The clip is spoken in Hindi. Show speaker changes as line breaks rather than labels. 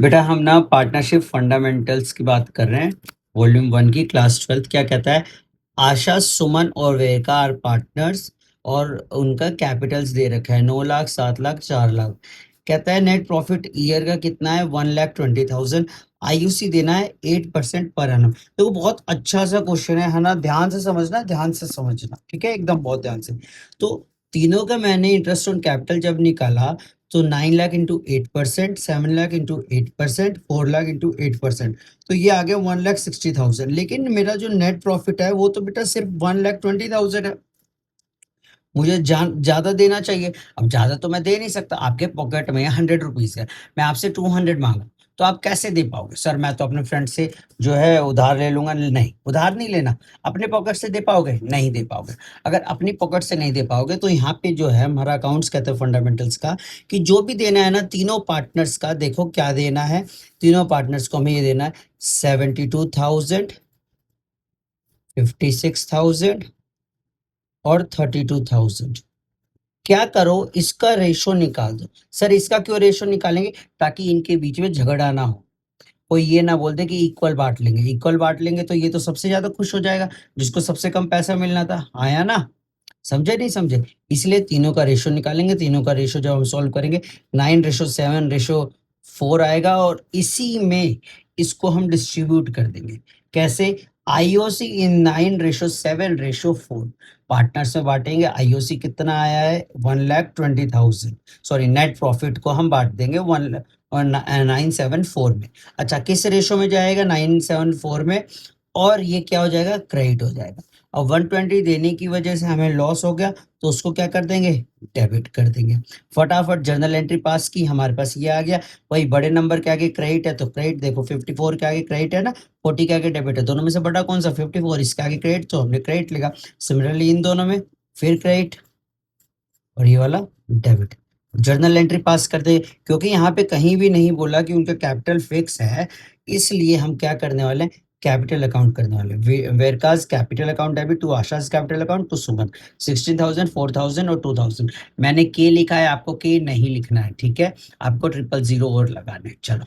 बेटा हम ना पार्टनरशिप फंडामेंटल्स की बात कर रहे हैं, वॉल्यूम 1 की क्लास 12। क्या कहता है? आशा, सुमन और वेका आर पार्टनर्स और उनका कैपिटल्स दे रखा है 9 लाख, 7 लाख, 4 लाख। कहता है नेट प्रॉफिट ईयर का कितना है? 1,20,000। आईयूसी देना है 8% पर एनम। तो बहुत अच्छा सा क्वेश्चन है ना? ध्यान से समझना, ध्यान से समझना, ठीक है, एकदम बहुत ध्यान से। तो तीनों का मैंने इंटरेस्ट ऑन कैपिटल जब निकाला तो 9 lakh into 8%, 7 lakh into 8%, 4 lakh into 8%, तो ये आ गया 1,60,000। लेकिन मेरा जो नेट प्रॉफिट है वो तो बेटा सिर्फ 1,20,000 है। मुझे ज्यादा देना चाहिए। अब ज्यादा तो मैं दे नहीं सकता, आपके पॉकेट में 100 रुपीज है, मैं आपसे 200 मांगा तो आप कैसे दे पाओगे? सर मैं तो अपने फ्रेंड से जो है उधार ले लूंगा। नहीं, उधार नहीं लेना। अपने पॉकेट से दे पाओगे? नहीं दे पाओगे। अगर अपनी पॉकेट से नहीं दे पाओगे तो यहाँ पे जो है हमारा अकाउंट्स कहते हैं फंडामेंटल्स का, कि जो भी देना है ना तीनों पार्टनर्स का, देखो क्या देना है। तीनों पार्टनर्स को हमें ये देना है 72,000, 56,000 और 32,000। क्या करो, इसका रेशो निकाल दो। सर इसका क्यों रेशो निकालेंगे? ताकि इनके बीच में झगड़ा ना हो, कोई ये ना बोल दे कि इक्वल बांट लेंगे। इक्वल बांट लेंगे तो ये तो सबसे ज्यादा खुश हो जाएगा, जिसको सबसे कम पैसा मिलना था। आया ना? समझे नहीं समझे? इसलिए तीनों का रेशो निकालेंगे। तीनों का रेशो जब हम सॉल्व करेंगे 9:7:4 आएगा, और इसी में इसको हम डिस्ट्रीब्यूट कर देंगे। कैसे? आईओसी इन 9:7:4 पार्टनर्स में बांटेंगे। आईओसी कितना आया है? 1,20,000। सॉरी, नेट प्रॉफिट को हम बांट देंगे 974 में। अच्छा, किस रेशो में जाएगा? 974 में। और ये क्या हो जाएगा? क्रेडिट हो जाएगा। अब 120 देने की वजह से हमें लॉस हो गया, तो उसको क्या कर देंगे? डेबिट कर देंगे। फटाफट जर्नल एंट्री पास की, हमारे पास ये आ गया। वही बड़े नंबर के आगे क्रेडिट है तो क्रेडिट, देखो 54 के आगे क्रेडिट है ना, 40 के आगे डेबिट है। दोनों में से बड़ा कौन सा? 54। इसके आगे क्रेडिट तो हमने क्रेडिट लिखा। सिमिलरली इन दोनों में फिर क्रेडिट और ये वाला डेबिट। जर्नल एंट्री पास कर दे, क्योंकि यहाँ पे कहीं भी नहीं बोला कि उनका कैपिटल फिक्स है, इसलिए हम क्या करने वाले हैं? कैपिटल अकाउंट करने वाले हैं। वेरकाज capital account debit to Asha's capital account to Suman 16,000, 4,000 और 2,000। मैंने के लिखा है, आपको के नहीं लिखना है, ठीक है? आपको 000 और लगाना है। चलो।